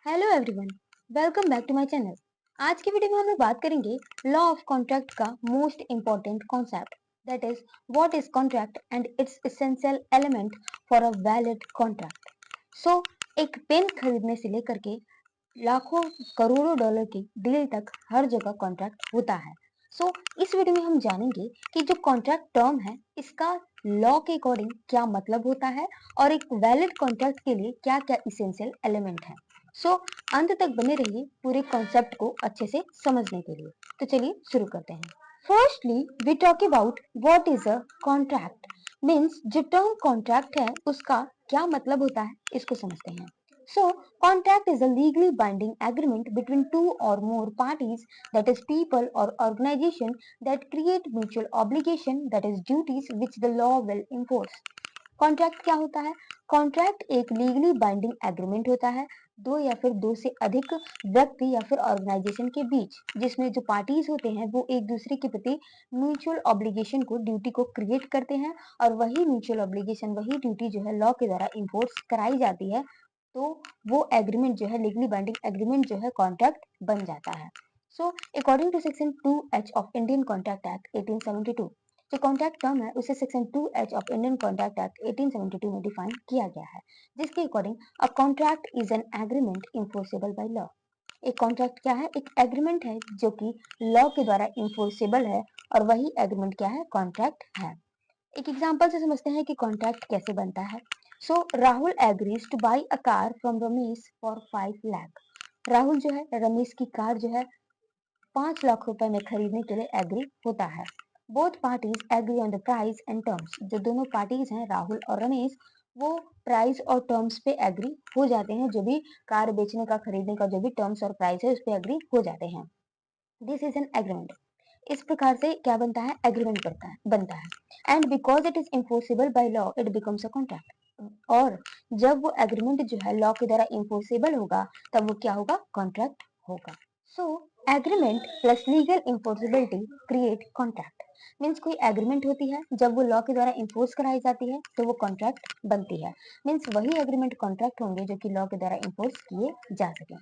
Hello everyone, welcome back to my channel. आज की video में हम लोग बात करेंगे लॉ ऑफ कॉन्ट्रैक्ट का most important concept, that is what is contract and its essential element for a valid contract. So एक pen खरीदने से लेकर के लाखों करोड़ों डॉलर की डील तक हर जगह कॉन्ट्रैक्ट होता है। इस वीडियो में हम जानेंगे कि जो कॉन्ट्रैक्ट टर्म है इसका लॉ के अकॉर्डिंग क्या मतलब होता है और एक वैलिड कॉन्ट्रैक्ट के लिए क्या क्या इसेंशियल एलिमेंट है। सो अंत तक बने रहिए पूरे कॉन्सेप्ट को अच्छे से समझने के लिए। तो चलिए शुरू करते हैं। Firstly we talk about what is a contract. Means जो टर्म कॉन्ट्रैक्ट है उसका क्या मतलब होता है इसको समझते हैं। So, contract is a legally binding agreement between two or more parties, that is people or organization, that create mutual obligation, that is duties which the law will enforce. Contract क्या होता है? कॉन्ट्रैक्ट एक legally binding agreement होता है दो या फिर दो से अधिक व्यक्ति या फिर ऑर्गेनाइजेशन के बीच, जिसमें जो पार्टीज होते हैं वो एक दूसरे के प्रति म्यूचुअल ऑब्लिगेशन को, ड्यूटी को क्रिएट करते हैं और वही म्यूचुअल ऑब्लिगेशन, वही ड्यूटी जो है लॉ के द्वारा इन्फोर्स कराई जाती है। तो वो एग्रीमेंट जो है, लीगली बाइंडिंग एग्रीमेंट जो है, कॉन्ट्रैक्ट बन जाता है। So according to section 2H of Indian contract act 1872, जो कॉन्ट्रैक्ट टर्म है उसे सेक्शन 2H of Indian contract act 1872 में डिफाइन किया गया है, जिसके according a contract is an agreement enforceable by law. एक कॉन्ट्रैक्ट क्या है? एक एग्रीमेंट है जो कि लॉ के द्वारा इन्फोर्सेबल है और वही एग्रीमेंट क्या है? कॉन्ट्रैक्ट है। एक एग्जांपल से समझते हैं कि कॉन्ट्रैक्ट कैसे बनता है। Rahul agrees two by a car from Ramesh for 5 lakh. Rahul जो है रमेश की कार जो है 5 लाख रुपए में खरीदने के लिए एग्री होता है। Both parties agree on the price and terms. जो दोनों पार्टीज हैं राहुल और रमेश, वो प्राइस और टर्म्स पे एग्री हो जाते हैं। जो भी कार बेचने का, खरीदने का जो भी टर्म्स और प्राइस है उस पे एग्री हो जाते हैं। This is an agreement. इस प्रकार से क्या बनता है? एग्रीमेंट बनता है and because it is enforceable by law it becomes a contract. और जब वो एग्रीमेंट जो है लॉ के द्वारा इन्फोर्सेबल होगा तब वो क्या होगा? कॉन्ट्रैक्ट होगा। So agreement plus legal enforceability create contract. Means कोई एग्रीमेंट होती है, जब वो लॉ के द्वारा इन्फोर्स कराई जाती है तो वो कॉन्ट्रैक्ट बनती है। मीन्स वही एग्रीमेंट कॉन्ट्रैक्ट होंगे जो कि लॉ के द्वारा इन्फोर्स किए जा सके।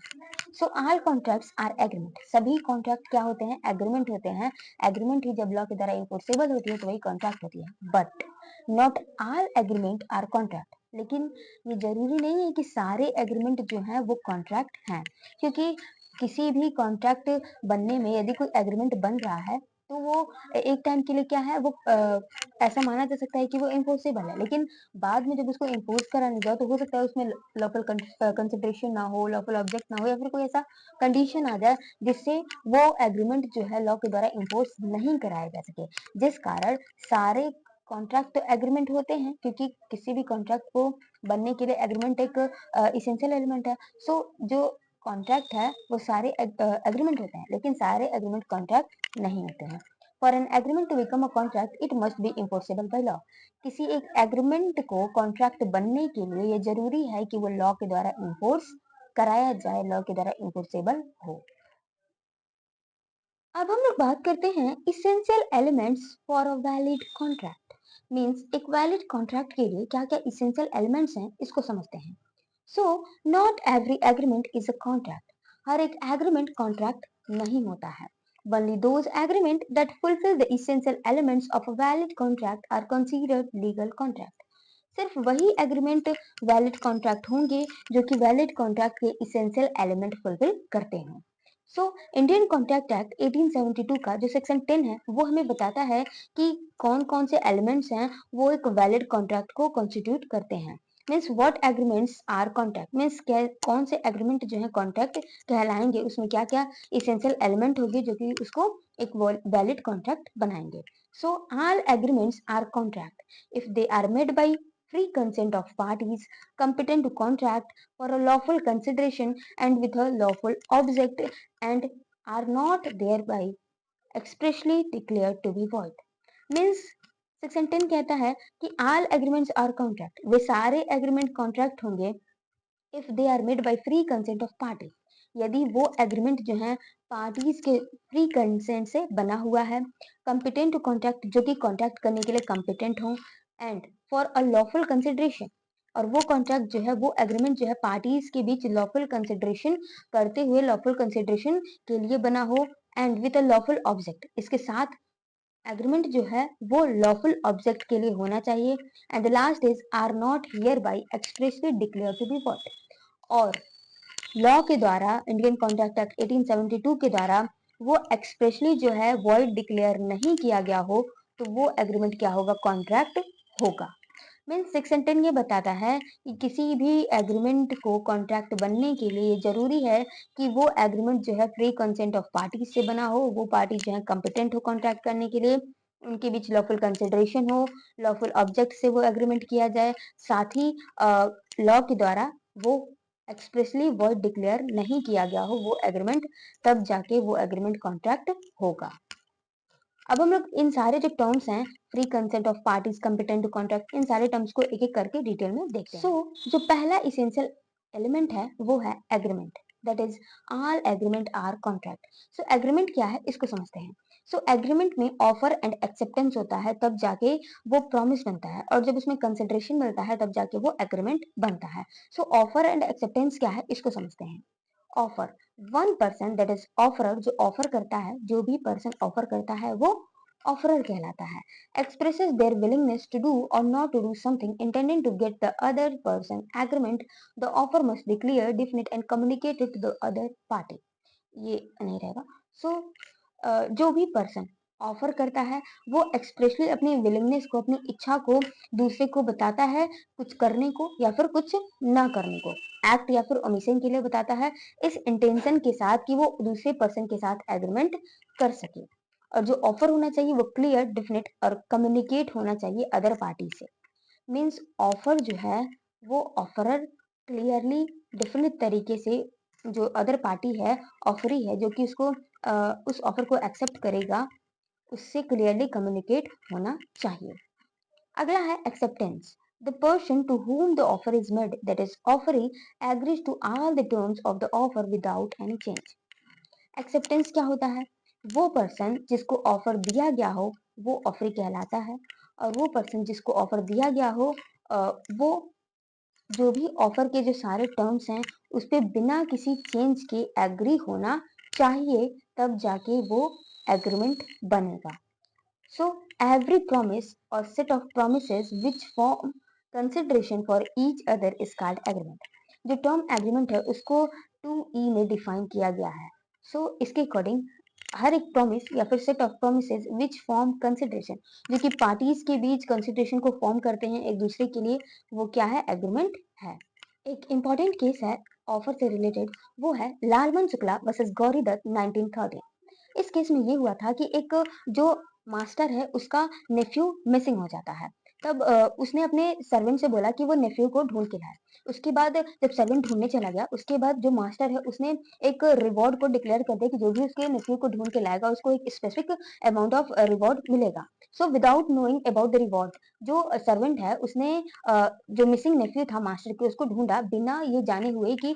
All contracts are agreement. सभी कॉन्ट्रैक्ट क्या होते हैं? एग्रीमेंट होते हैं। एग्रीमेंट ही जब लॉ के द्वारा इन्फोर्सेबल होती है तो वही कॉन्ट्रैक्ट होती है। But not all agreement are contract. लेकिन ये जरूरी नहीं है कि सारे एग्रीमेंट जो हैं वो कॉन्ट्रैक्ट हैं, क्योंकि किसी भी कॉन्ट्रैक्ट बनने में यदि कोई एग्रीमेंट बन रहा है तो वो एक टाइम के लिए क्या है, वो ऐसा माना जा सकता है कि वो इन्फोर्सेबल है, लेकिन बाद में जब उसको इन्फोर्स कराने जाओ तो हो सकता है उसमें लॉफुल कंसिडरेशन ना हो, लॉफुल ऑब्जेक्ट ना हो, या फिर कोई ऐसा कंडीशन आ जाए जिससे वो एग्रीमेंट जो है लॉ के द्वारा इन्फोर्स नहीं कराया जा सके। जिस कारण सारे कॉन्ट्रैक्ट तो एग्रीमेंट होते हैं, क्योंकि किसी भी कॉन्ट्रैक्ट को बनने के लिए एग्रीमेंट एक इसेंशियल एलिमेंट है। जो कॉन्ट्रैक्ट है वो सारे एग्रीमेंट होते हैं, लेकिन सारे एग्रीमेंट कॉन्ट्रैक्ट नहीं होते हैं। For an agreement to become a contract it must be enforceable by law. किसी एक एग्रीमेंट को कॉन्ट्रैक्ट बनने के लिए ये जरूरी है कि वो लॉ के द्वारा इन्फोर्स कराया जाए, लॉ के द्वारा इन्फोर्सेबल हो। अब हम लोग बात करते हैं essential elements for a valid contract. Means एक वैलिड कॉन्ट्रैक्ट के लिए क्या क्या इसेंशियल एलिमेंट्स हैं इसको समझते हैं। Not every agreement is a contract. हर एक एग्रीमेंट कॉन्ट्रैक्ट नहीं होता है। Only those agreement that fulfill the essential elements of a valid contract are considered legal contract. सिर्फ वही एग्रीमेंट वैलिड कॉन्ट्रैक्ट होंगे जो कि वैलिड कॉन्ट्रैक्ट के इसेंशियल एलिमेंट फुलफिल करते हैं। इंडियन कॉन्ट्रैक्ट एक्ट 1872 का जो सेक्शन 10 है वो हमें बताता है कि कौन कौन से एलिमेंट्स हैं वो एक वैलिड कॉन्ट्रैक्ट को कॉन्स्टिट्यूट करते हैं। Means what agreements are contract. Means कौन से एग्रीमेंट जो है कॉन्ट्रैक्ट कहलाएंगे, उसमें क्या क्या इसेंशियल एलिमेंट होगी जो कि उसको एक वैलिड कॉन्ट्रैक्ट बनाएंगे। All agreements are contract if they are made by free consent of parties competent to contract for a lawful consideration and with a lawful object and are not thereby expressly declared to be void. Means section 10 कहता है कि all agreements are contract, वे सारे agreement contract होंगे if they are made by free consent of party. यदि वो agreement जो है पार्टीज के फ्री कंसेंट से बना हुआ है, कॉम्पिटेंट टू कॉन्ट्रैक्ट, जो कि कॉन्ट्रैक्ट करने के लिए कॉम्पिटेंट हो, and for a lawful consideration, और वो कॉन्ट्रैक्ट जो है, वो एग्रीमेंट जो है पार्टीज के बीच लॉफुल कंसिडरेशन करते हुए, लॉफुल कंसिडरेशन के लिए बना हो and with a lawful object. इसके साथ एग्रीमेंट जो है वो लॉफुल ऑब्जेक्ट के लिए होना चाहिए। And the last is are not here by expressly declare to be void. और लॉ के द्वारा, इंडियन कॉन्ट्रैक्ट एक्ट 1872 के द्वारा वो एक्सप्रेसली जो है वॉइड डिक्लेयर नहीं किया गया हो, तो वो एग्रीमेंट क्या होगा? कॉन्ट्रैक्ट होगा। मीन्स सेक्शन 10 ये बताता है कि किसी भी एग्रीमेंट को कॉन्ट्रैक्ट बनने के लिए जरूरी है कि वो एग्रीमेंट जो है फ्री कंसेंट ऑफ पार्टी से बना हो, वो पार्टी जो है कॉम्पिटेंट हो कॉन्ट्रैक्ट करने के लिए, उनके बीच लॉफुल कंसिडरेशन हो, लॉफुल ऑब्जेक्ट से वो एग्रीमेंट किया जाए, साथ ही लॉ के द्वारा वो एक्सप्रेसली वर्ड डिक्लेयर नहीं किया गया हो वो एग्रीमेंट, तब जाके वो एग्रीमेंट कॉन्ट्रैक्ट होगा। अब हम लोग इन सारे जो टर्म्स हैं, free consent of parties, competent to contract, इन सारे टर्म्स को एक एक करके डिटेल में देखते हैं। जो पहला इसेंशियल एलिमेंट है वो है agreement, that is all agreement are contract. So agreement क्या है इसको समझते हैं। सो एग्रीमेंट में ऑफर एंड एक्सेप्टेंस होता है, तब जाके वो प्रॉमिस बनता है, और जब उसमें कंसिडरेशन मिलता है तब जाके वो एग्रीमेंट बनता है। सो ऑफर एंड एक्सेप्टेंस क्या है इसको समझते हैं। Offer, one person that is offeror, जो ऑफर करता है, जो भी पर्सन ऑफर करता है वो ऑफरर कहलाता है। Expresses their willingness to do or not to do something intending to get the other person agreement, the offer must be clear, definite and communicated to the other party. ये नहीं रहेगा। सो जो भी पर्सन ऑफर करता है वो expressly अपनी willingness को, अपनी इच्छा को दूसरे को बताता है, कुछ करने को या फिर कुछ ना करने को, एक्ट या फिर ओमिशन के लिए बताता है, इस इंटेंशन के साथ कि वो दूसरे पर्सन के साथ एग्रीमेंट कर सके। और जो ऑफर होना चाहिए वो क्लियर, डिफिनिट और कम्युनिकेट होना चाहिए अदर पार्टी से। मीन्स ऑफर जो है वो ऑफरर क्लियरली डिफिनिट तरीके से, जो अदर पार्टी है, ऑफरी है, जो कि उसको उस ऑफर को एक्सेप्ट करेगा, उससे क्लियरली कम्युनिकेट होना चाहिए। अगला है acceptance. The person to whom the offer is made, that is offeree, agrees to all the terms of the offer without any change. Acceptance क्या होता है? वो पर्सन जिसको ऑफर दिया गया हो वो ऑफरी कहलाता है, और वो पर्सन जिसको ऑफर दिया गया हो वो जो भी ऑफर के जो सारे टर्म्स हैं उस पे बिना किसी चेंज के एग्री होना चाहिए, तब जाके वो एग्रीमेंट बनेगा। So every promise or set of promises which form consideration for each other is called agreement. जो टर्म एग्रीमेंट है उसको 2E में डिफाइन किया गया है। इसके अकॉर्डिंग हर एक प्रॉमिस या फिर set of promises which form consideration, जो कि पार्टीज के बीच कंसिडरेशन को फॉर्म करते हैं एक दूसरे के लिए, वो क्या है? एग्रीमेंट है। एक इम्पॉर्टेंट केस है ऑफर से रिलेटेड, वो है लालमन शुक्ला वर्सेस गौरी दत्त 1913। इस केस में ये हुआ था कि एक जो मास्टर है उसका नेफ्यू मिसिंग हो जाता है। तब उसने अपने सर्वेंट से बोला कि वो नेफ्यू को ढूंढ के लाए। उसके बाद जब सर्वेंट ढूंढने चला गया, उसके बाद जो मास्टर है उसने एक रिवॉर्ड को डिक्लेयर कर दिया कि जो भी उसके नेफ्यू को ढूंढ के लाएगा उसको एक स्पेसिफिक अमाउंट ऑफ रिवॉर्ड मिलेगा। So without knowing about the reward, जो सर्वेंट है उसने जो मिसिंग नेफ्यू था मास्टर के, उसको ढूंढा बिना ये जाने हुए कि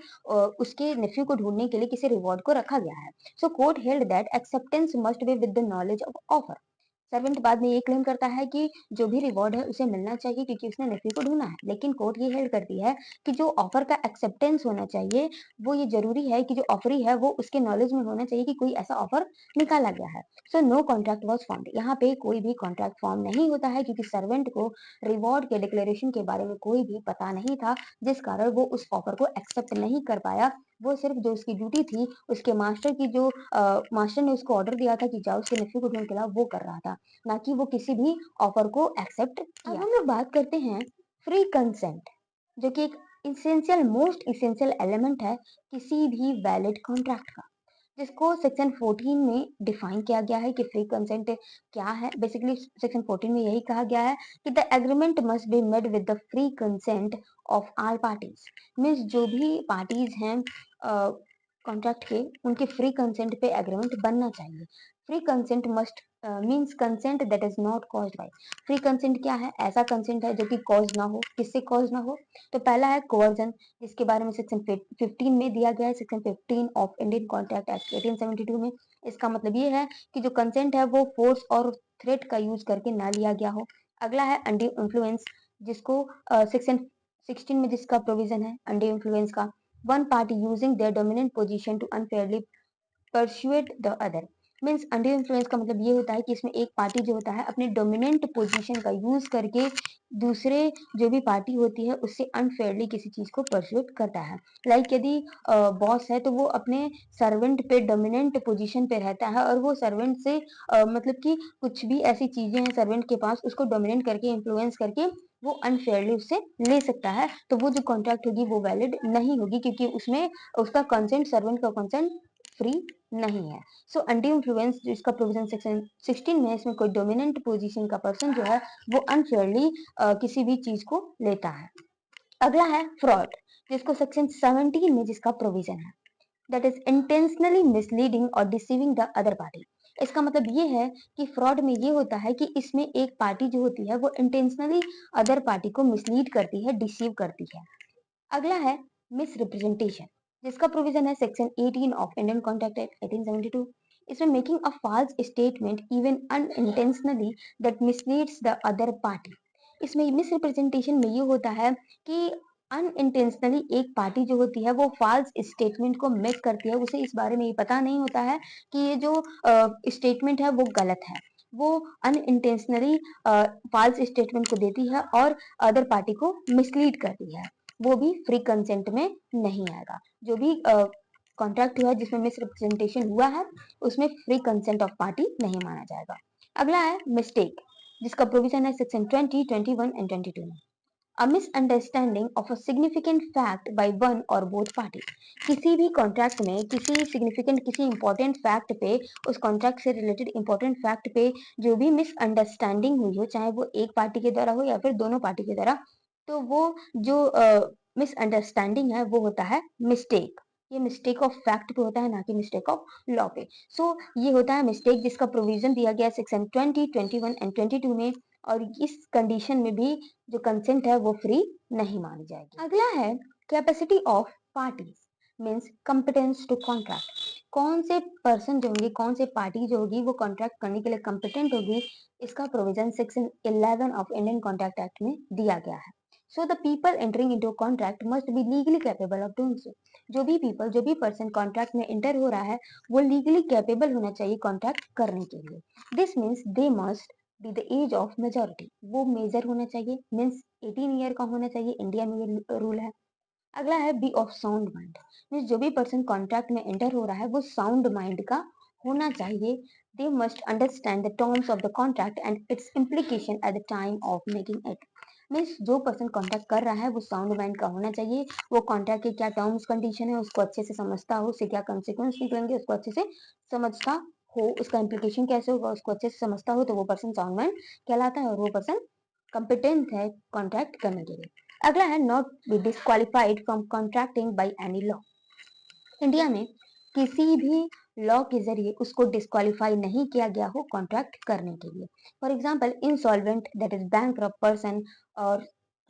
उसके नेफ्यू को ढूंढने के लिए किसी रिवॉर्ड को रखा गया है। So court held that acceptance must be with the knowledge of offer. Servant बाद में ये क्लेम करता है कि जो भी रिवॉर्ड है उसे मिलना चाहिए क्योंकि उसने नेफ्यू को ढूंढा है, लेकिन कोर्ट ये हेल्ड करती है कि जो ऑफर का एक्सेप्टेंस होना चाहिए वो ये जरूरी है कि जो ऑफरी है वो उसके नॉलेज में होना चाहिए कि कोई ऐसा ऑफर निकाला गया है। So no contract was formed. यहाँ पे कोई भी कॉन्ट्रैक्ट फॉर्म नहीं होता है क्योंकि सर्वेंट को रिवॉर्ड के डिक्लेरेशन के बारे में कोई भी पता नहीं था, जिस कारण वो उस ऑफर को एक्सेप्ट नहीं कर पाया। वो सिर्फ जो उसकी ड्यूटी थी, उसके मास्टर की जो मास्टर ने उसको ऑर्डर दिया था कि जाओ उसके नेफ्यू को ढूंढ के लाओ, वो कर रहा था, ना कि वो किसी भी ऑफर को एक्सेप्ट किया। अब हम लोग बात करते हैं फ्री कंसेंट, जो कि एक इसेंशियल, मोस्ट इसेंशियल एलिमेंट है किसी भी वैलिड कॉन्ट्रैक्ट का, जिसको सेक्शन 14 में डिफाइन किया गया है कि फ्री कंसेंट क्या है। बेसिकली सेक्शन 14 में यही कहा गया है कि the agreement must be made with the free consent of all parties. Means जो भी पार्टीज हैं कॉन्ट्रैक्ट के, उनके फ्री कंसेंट पे एग्रीमेंट बनना चाहिए। Free consent must means consent that is not caused by. Free consent क्या है? ऐसा कंसेंट है जो कि कॉज ना हो। किससे कॉज ना हो? तो पहला है कोवर्जन, जिसके बारे में सेक्शन 15 में दिया गया है, section 15 of Indian contract act 1872 में। इसका मतलब ये है कि जो कंसेंट है वो फोर्स और थ्रेट का यूज करके ना लिया गया हो। अगला है अंडर इन्फ्लुएंस, जिसको सेक्शन 16 में जिसका प्रोविजन है अंडर इन्फ्लुएंस का, one party using their dominant position to unfairly persuade the other. Means under influence का मतलब ये होता है कि इसमें एक पार्टी जो होता है अपने डोमिनेंट पोजीशन का यूज करके दूसरे जो भी पार्टी होती है उससे अनफेयरली किसी चीज को परसुएट करता है। लाइक यदि बॉस है तो वो अपने सर्वेंट पे डोमिनेंट पोजीशन पे रहता है और वो सर्वेंट से मतलब कि कुछ भी ऐसी चीजें हैं सर्वेंट के पास उसको डोमिनेट करके इन्फ्लुएंस करके वो अनफेयरली उससे ले सकता है, तो वो जो कॉन्ट्रैक्ट होगी वो वैलिड नहीं होगी क्योंकि उसमें उसका कंसेंट सर्वेंट का कंसेंट फ्री नहीं है। सो अंडर इन्फ्लुएंस जिसका प्रोविजन सेक्शन 16 में, इसमें कोई डोमिनेंट पोजीशन का पर्सन जो है वो अनफेयरली किसी भी चीज को लेता है। अगला है फ्रॉड, जिसको सेक्शन 17 में जिसका प्रोविजन है, दैट इज इंटेंशनली मिसलीडिंग और डिसीविंग द अदर पार्टी। इसका मतलब ये है कि फ्रॉड में ये होता है कि इसमें एक पार्टी जो होती है वो इंटेंशनली अदर पार्टी को मिसलीड करती है, डिसीव करती है। अगला है मिस रिप्रेजेंटेशन, जिसका प्रोविजन है section 18 of Indian contract act 1872। इसमें making a false statement even unintentionally that misleads the other party. इसमें मिस रिप्रेजेंटेशन में ये होता है कि अनइंटेंशनली एक पार्टी जो होती है वो फॉल्स स्टेटमेंट को मेक करती है, उसे इस बारे में ये पता नहीं होता है कि ये जो स्टेटमेंट है वो गलत है, वो अनइंटेंशनली फॉल्स स्टेटमेंट को देती है और अदर पार्टी को मिसलीड करती है, वो भी फ्री कंसेंट में नहीं आएगा। जो भी कॉन्ट्रैक्ट हुआ है जिसमें मिस रिप्रेजेंटेशन हुआ है उसमें फ्री कंसेंट ऑफ पार्टी नहीं माना जाएगा। अगला है मिस्टेक, जिसका प्रोविजन है सेक्शन 20, 21 एंड 22 में। A misunderstanding of a significant fact by one or both party। किसी भी कॉन्ट्रैक्ट में किसी सिग्निफिकेंट किसी इंपॉर्टेंट फैक्ट पे, उस कॉन्ट्रैक्ट से रिलेटेड इंपॉर्टेंट फैक्ट पे जो भी मिसअंडरस्टैंडिंग हुई हो, चाहे वो एक पार्टी के द्वारा हो या फिर दोनों पार्टी के द्वारा, तो वो जो मिसअंडरस्टैंडिंग है वो होता है मिस्टेक। ये मिस्टेक ऑफ फैक्ट पे होता है, ना कि मिस्टेक ऑफ लॉ पे। सो ये होता है मिस्टेक जिसका प्रोविजन दिया गया है सेक्शन 20, 21 एंड 22 में, और इस कंडीशन में भी जो कंसेंट है वो फ्री नहीं मानी जाएगी। अगला है capacity of parties, means competence to contract. कौन से पर्सन जो होंगे, कौन से पार्टी जो होगी वो कॉन्ट्रैक्ट करने के लिए कंपिटेंट होगी, इसका provision section 11 of Indian contract act में दिया गया है। So the people entering into contract must be legally capable of doing so. जो भी पीपल, जो भी पर्सन कॉन्ट्रैक्ट में एंटर हो रहा है वो लीगली कैपेबल होना चाहिए कॉन्ट्रैक्ट करने के लिए। This means they must be the age of majority, वो मेजर होना चाहिए, मीन्स 18 ईयर का होना चाहिए, इंडिया में ये रूल है। अगला है be of sound mind, means जो भी पर्सन कॉन्ट्रैक्ट में एंटर हो रहा है वो साउंड माइंड का होना चाहिए। They must understand the terms of the contract and it's implication at the time of making it. Means जो पर्सन कॉन्ट्रैक्ट कर रहा है वो साउंड माइंड का होना चाहिए, वो कॉन्ट्रैक्ट के क्या टर्म्स कंडीशन है उसको अच्छे से समझता हो, उससे क्या कंसिक्वेंस निकलेंगे उसको अच्छे से समझता हो, उसका इम्प्लीकेशन कैसे होगा उसको अच्छे से समझता हो, तो वो पर्सन साउंड माइंड कहलाता है और वो पर्सन कंपिटेंट है कॉन्ट्रैक्ट करने के लिए। अगला है not be disqualified from contracting by any law. India में किसी भी लॉ के जरिए उसको डिस्क्वालीफाई नहीं किया गया हो कॉन्ट्रैक्ट करने के लिए। For example insolvent, that is bankrupt person or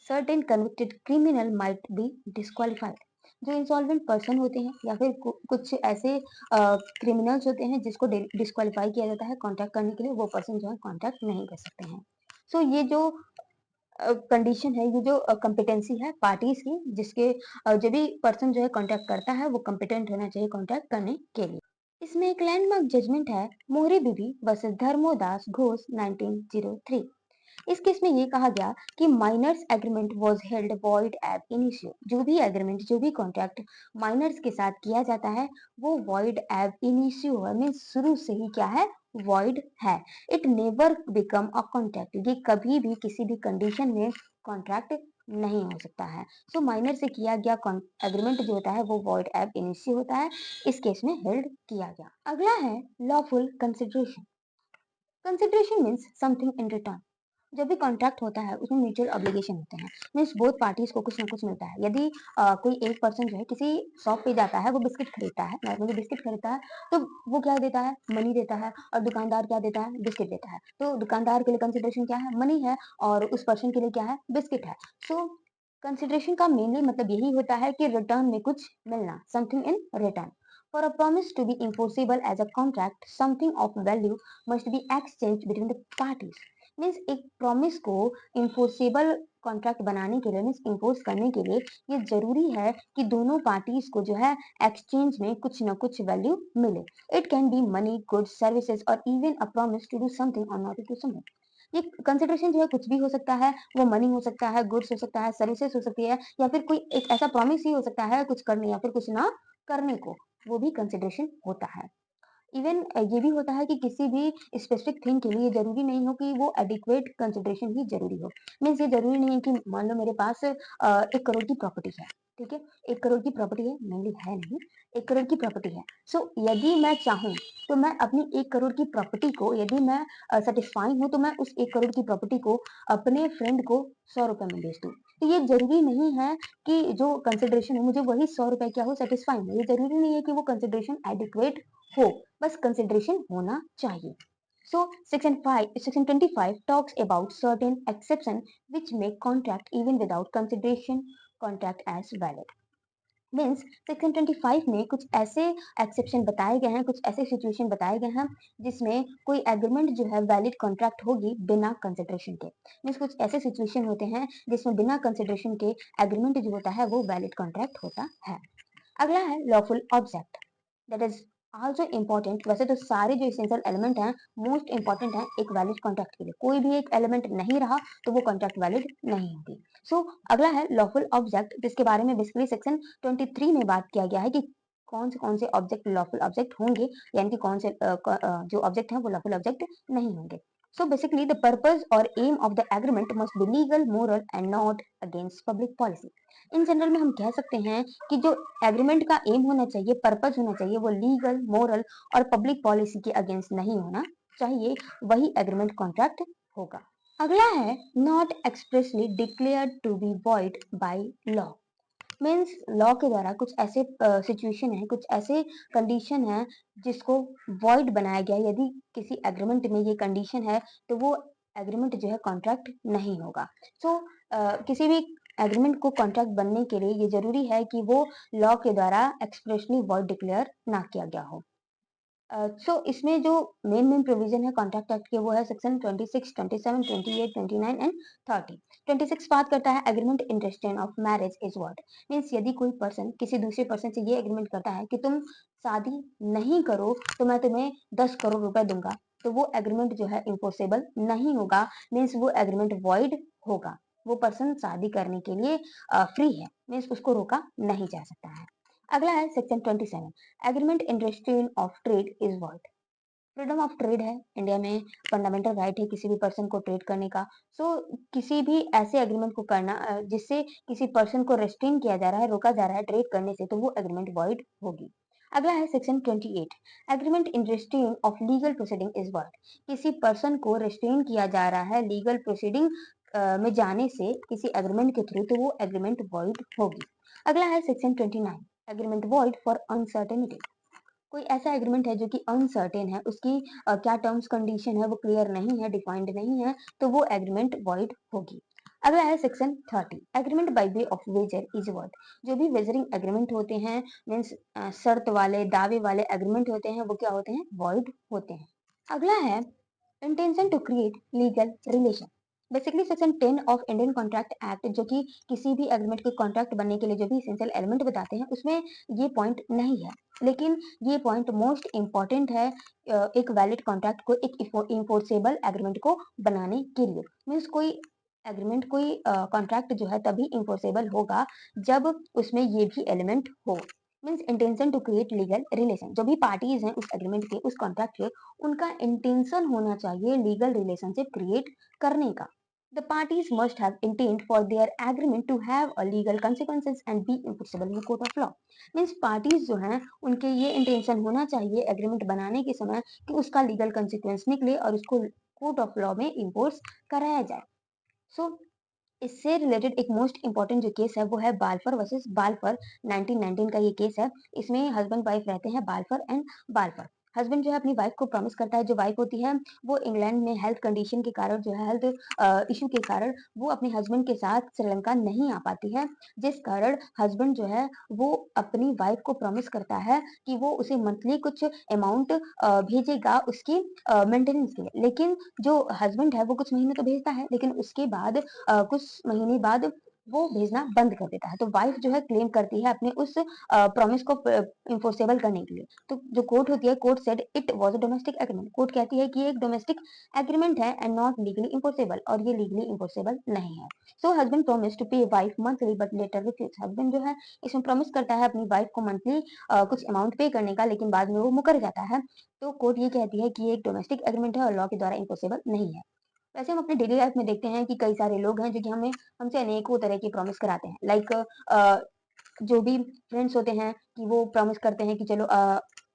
certain convicted criminal might be disqualified. जो इंसॉल्वेंट पर्सन होते हैं या फिर कुछ ऐसे क्रिमिनल्स होते हैं जिसको डिस्क्वालीफाई किया जाता है कॉन्ट्रैक्ट करने के लिए, वो पर्सन जो है कॉन्ट्रैक्ट नहीं कर सकते हैं। सो ये जो कंडीशन है, ये जो कॉम्पिटेंसी है पार्टीज की, जिसके जो भी पर्सन जो है कॉन्ट्रैक्ट करता है वो कॉम्पिटेंट होना चाहिए कॉन्ट्रैक्ट करने के लिए। इसमें एक लैंडमार्क जजमेंट है मोहरी बीबी वर्सेस धर्मोदास घोष 1903। इस केस में ये कहा गया कि minors agreement was held void ab initio. जो भी एग्रीमेंट, जो भी कॉन्ट्रैक्ट माइनर्स के साथ किया जाता है वो वॉइड एब इनिशियो है, मीन शुरू से ही क्या है, वॉइड है। It never become a contract, ये कभी भी किसी भी कंडीशन में कॉन्ट्रैक्ट नहीं हो सकता है। सो माइनर से किया गया एग्रीमेंट जो होता है वो वॉइड एब इनिशियो होता है, इस केस में हेल्ड किया गया। अगला है lawful consideration. Consideration means something in return. जब भी कॉन्ट्रैक्ट होता है उसमें म्यूचुअल ऑब्लिगेशन होते हैं, मीन्स बोथ पार्टीज को कुछ ना कुछ मिलता है। यदि कोई एक पर्सन जो है किसी शॉप पे जाता है, वो बिस्किट खरीदता है, नॉर्मली बिस्किट खरीदता है, तो वो क्या देता है, मनी देता है, और दुकानदार क्या देता है, बिस्किट देता है। तो दुकानदार के लिए कंसिडरेशन क्या है, मनी है, और उस पर्सन के लिए क्या है, बिस्किट है। सो कंसिडरेशन का मेनली मतलब यही होता है कि रिटर्न में कुछ मिलना, something in return. For a promise to be enforceable as a contract, something of value must be exchanged between the parties. Means एक प्रॉमिस को इन्फोर्सेबल कॉन्ट्रैक्ट बनाने के लिए मीन्स इम्पोज करने के लिए ये जरूरी है कि दोनों पार्टीज को जो है एक्सचेंज में कुछ ना कुछ वैल्यू मिले। It can be money, goods, services or even a promise to do something or not to something. ये कंसिडरेशन जो है कुछ भी हो सकता है, वो मनी हो सकता है, गुड्स हो सकता है, सर्विसेज हो सकती है, या फिर कोई एक ऐसा प्रॉमिस ही हो सकता है कुछ करने या फिर कुछ ना करने को, वो भी कंसिडरेशन होता है। इवन ये भी होता है कि किसी भी स्पेसिफिक थिंग के लिए जरूरी नहीं हो कि वो एडिक्वेट कंसिडरेशन ही जरूरी हो। मीन्स ये जरूरी नहीं है कि मान लो मेरे पास 1 करोड़ की प्रॉपर्टी है, ठीक है, 1 करोड़ की प्रॉपर्टी है, मेनली है नहीं, 1 करोड़ की प्रॉपर्टी है। सो यदि मैं चाहूँ तो मैं अपनी 1 करोड़ की प्रॉपर्टी को, यदि मैं सेटिस्फाई हूँ तो मैं उस 1 करोड़ की प्रॉपर्टी को अपने फ्रेंड को 100 रुपए में बेच दूँ। तो ये जरूरी नहीं है कि जो कंसिडरेशन है मुझे वही 100 रुपए क्या हो, सेटिस्फाई हो। ये जरूरी नहीं है कि वो कंसिडरेशन एडिक्वेट हो, बस कंसिडरेशन होना चाहिए। So section 25 talks about certain exception which make contract even without consideration contract as valid. Means section 25 में कुछ ऐसे एक्सेप्शन बताए गए हैं, कुछ ऐसे सिचुएशन बताए गए हैं जिसमें कोई एग्रीमेंट जो है वैलिड कॉन्ट्रैक्ट होगी बिना कंसिडरेशन के। मीन्स कुछ ऐसे सिचुएशन होते हैं जिसमें बिना कंसिडरेशन के एग्रीमेंट जो होता है वो वैलिड कॉन्ट्रैक्ट होता है। अगला है lawful object, that is also important. वैसे तो सारे जो इसेंशियल एलिमेंट हैं मोस्ट इंपॉर्टेंट है एक वैलिड कॉन्ट्रैक्ट के लिए, कोई भी एक एलिमेंट नहीं रहा तो वो कॉन्ट्रैक्ट वैलिड नहीं होगी। सो अगला है लॉफुल ऑब्जेक्ट, जिसके बारे में बेसिकली सेक्शन 23 में बात किया गया है कि कौन से ऑब्जेक्ट लॉफुल ऑब्जेक्ट होंगे, यानी कि कौन से जो ऑब्जेक्ट हैं वो लॉफुल ऑब्जेक्ट नहीं होंगे। So basically the purpose or aim of the agreement must be legal, moral and not against public policy. In general में हम कह सकते हैं कि जो एग्रीमेंट का एम होना चाहिए, पर्पस होना चाहिए, वो लीगल, मोरल और पब्लिक पॉलिसी के अगेंस्ट नहीं होना चाहिए, वही एग्रीमेंट कॉन्ट्रैक्ट होगा। अगला है not expressly declared to be void by law. Means law के द्वारा कुछ ऐसे सिचुएशन है, कुछ ऐसे कंडीशन है जिसको वॉइड बनाया गया। यदि किसी एग्रीमेंट में ये कंडीशन है तो वो एग्रीमेंट जो है कॉन्ट्रैक्ट नहीं होगा। सो किसी भी एग्रीमेंट को कॉन्ट्रैक्ट बनने के लिए ये जरूरी है कि वो लॉ के द्वारा एक्सप्रेसली वॉइड डिक्लेयर ना किया गया हो। सो इसमें जो मेन प्रोविजन है कॉन्ट्रैक्ट एक्ट के वो है सेक्शन 26, 27, 28, 29 एंड 30। 26 बात करता है agreement in restrain of marriage is what. Means यदि कोई पर्सन किसी दूसरे पर्सन से ये एग्रीमेंट करता है कि तुम शादी नहीं करो तो मैं तुम्हें 10 करोड़ रुपए दूंगा, तो वो एग्रीमेंट जो है इन्फोर्सेबल नहीं होगा। मीन्स वो एग्रीमेंट वॉइड होगा। वो पर्सन शादी करने के लिए फ्री है, मीन्स उसको रोका नहीं जा सकता है। अगला है section 27, agreement in restrain of trade is what. Freedom of trade है इंडिया में, फंडामेंटल राइट है किसी भी पर्सन को ट्रेड करने का। सो किसी भी ऐसे एग्रीमेंट को करना जिससे किसी पर्सन को रेस्ट्रेन किया जा रहा है, रोका जा रहा है ट्रेड करने से, तो वो एग्रीमेंट वॉइड होगी। अगला है section 28, agreement in restrain of legal proceeding is what. किसी पर्सन को रेस्ट्रेन किया जा रहा है लीगल प्रोसीडिंग में जाने से किसी एग्रीमेंट के थ्रू, तो वो एग्रीमेंट वॉइड होगी। अगला है section 29, agreement void for uncertainty. कोई ऐसा एग्रीमेंट है जो कि अनसर्टेन है, उसकी क्या टर्म्स कंडीशन है वो क्लियर नहीं है, डिफाइंड नहीं है, तो वो एग्रीमेंट वॉइड होगी। अगला है section 30, agreement by way of wager is what. जो भी वेजरिंग एग्रीमेंट होते हैं, मीन्स शर्त वाले, दावे वाले एग्रीमेंट होते हैं, वो क्या होते हैं, वॉइड होते हैं। अगला है intention to create legal relation. Basically section 10 of Indian contract act, जो कि किसी भी एग्रीमेंट के कॉन्ट्रैक्ट बनने के लिए जो भी इसेंशियल एलिमेंट बताते हैं, उसमें ये पॉइंट नहीं है, लेकिन ये पॉइंट मोस्ट इंपॉर्टेंट है एक वैलिड कॉन्ट्रैक्ट को, एक इन्फोर्सेबल एग्रीमेंट को बनाने के लिए। मीन्स कोई एग्रीमेंट, कोई कॉन्ट्रैक्ट जो है तभी इन्फोर्सेबल होगा जब उसमें ये भी एलिमेंट हो। Means intention to create legal relation, जो भी पार्टीज हैं उस एग्रीमेंट के, उस कॉन्ट्रैक्ट के, उनका इंटेंशन होना चाहिए लीगल रिलेशनशिप क्रिएट करने का। The parties must have intent for their agreement to have a legal consequences and be enforceable in court of law. Means parties जो हैं उनके ये इंटेंशन होना चाहिए एग्रीमेंट बनाने के समय कि उसका लीगल कंसिक्वेंस निकले और उसको कोर्ट ऑफ लॉ में इम्पोर्स कराया जाए। सो इससे रिलेटेड एक मोस्ट इंपॉर्टेंट जो केस है वो है बाल्फर वर्सेस बाल्फर, 1919 का ये केस है। इसमें हस्बैंड वाइफ रहते हैं बाल्फर एंड बाल्फर। हस्बैंड जो है अपनी वाइफ को प्रॉमिस करता है, जो वाइफ होती है वो इंग्लैंड में हेल्थ कंडीशन के कारण जो है हेल्थ इश्यू के कारण वो अपने हस्बैंड के साथ श्रीलंका नहीं आ पाती है, जिस कारण हस्बैंड जो है वो अपनी वाइफ को प्रॉमिस करता है कि वो उसे मंथली कुछ अमाउंट भेजेगा उसकी मेंटेनेंस के लिए। लेकिन जो हस्बैंड है वो कुछ महीने तो भेजता है, लेकिन उसके बाद कुछ महीने बाद वो भेजना बंद कर देता है। तो वाइफ जो है क्लेम करती है अपने उस प्रॉमिस को इन्फोर्सेबल करने के लिए। तो जो कोर्ट होती है, court said it was a domestic agreement. Court कहती है कि ये एक डोमेस्टिक एग्रीमेंट है एंड नॉट लीगली इन्फोर्सेबल, और ये लीगली इन्फोर्सेबल नहीं है। So husband promise to pay wife monthly but later refuse. Husband जो है इसमें प्रॉमिस करता है अपनी वाइफ को मंथली कुछ अमाउंट पे करने का, लेकिन बाद में वो मुकर जाता है। तो कोर्ट ये कहती है कि ये एक डोमेस्टिक एग्रीमेंट है और लॉ के द्वारा इन्फोर्सेबल नहीं है। वैसे हम अपने डेली लाइफ में देखते हैं कि कई सारे लोग हैं जो कि हमें हमसे अनेकों तरह की प्रॉमिस कराते हैं। लाइक जो भी फ्रेंड्स होते हैं कि वो प्रॉमिस करते हैं कि चलो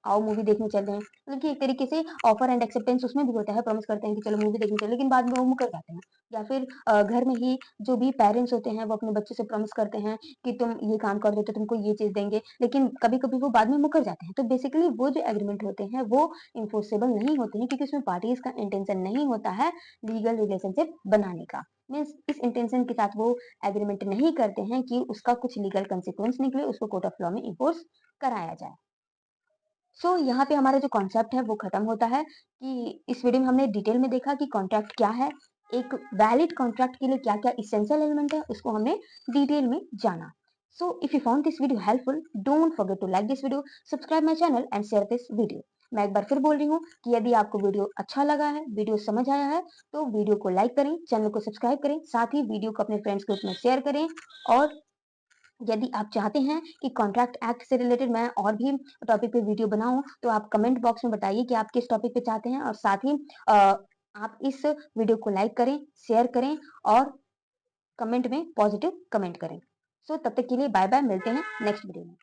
आओ मूवी देखने चलते हैं, मतलब कि एक तरीके से ऑफर एंड एक्सेप्टेंस उसमें भी होता है। प्रॉमिस करते हैं कि चलो मूवी देखने चलो, लेकिन बाद में वो मुकर जाते हैं। या फिर घर में ही जो भी पेरेंट्स होते हैं वो अपने बच्चे से प्रॉमिस करते हैं कि तुम ये काम कर दो तो तुमको ये चीज देंगे, लेकिन कभी कभी वो बाद में मुकर जाते हैं। तो बेसिकली वो जो एग्रीमेंट होते हैं वो इन्फोर्सेबल नहीं होते हैं, क्योंकि उसमें पार्टीज का इंटेंशन नहीं होता है लीगल रिलेशनशिप बनाने का। मीन्स इस इंटेंशन के साथ वो एग्रीमेंट नहीं करते हैं कि उसका कुछ लीगल कंसिक्वेंस निकले, उसको कोर्ट ऑफ लॉ में इन्फोर्स कराया जाए। सो यहाँ पे हमारा जो कॉन्सेप्ट है वो खत्म होता है कि इस वीडियो में हमने डिटेल में देखा कि कॉन्ट्रैक्ट क्या है, एक वैलिड कॉन्ट्रैक्ट के लिए क्या क्या इसेंशियल एलिमेंट है उसको हमने डिटेल में जाना। So if you found this video helpful, don't forget to like this video, subscribe my channel and share this video. मैं एक बार फिर बोल रही हूँ कि यदि आपको वीडियो अच्छा लगा है, वीडियो समझ आया है, तो वीडियो को लाइक करें, चैनल को सब्सक्राइब करें, साथ ही वीडियो को अपने फ्रेंड्स ग्रुप में शेयर करें। और यदि आप चाहते हैं कि कॉन्ट्रैक्ट एक्ट से रिलेटेड मैं और भी टॉपिक पे वीडियो बनाऊं, तो आप कमेंट बॉक्स में बताइए कि आप किस टॉपिक पे चाहते हैं, और साथ ही आप इस वीडियो को लाइक करें, शेयर करें और कमेंट में पॉजिटिव कमेंट करें। सो तब तक के लिए बाय बाय, मिलते हैं नेक्स्ट वीडियो में।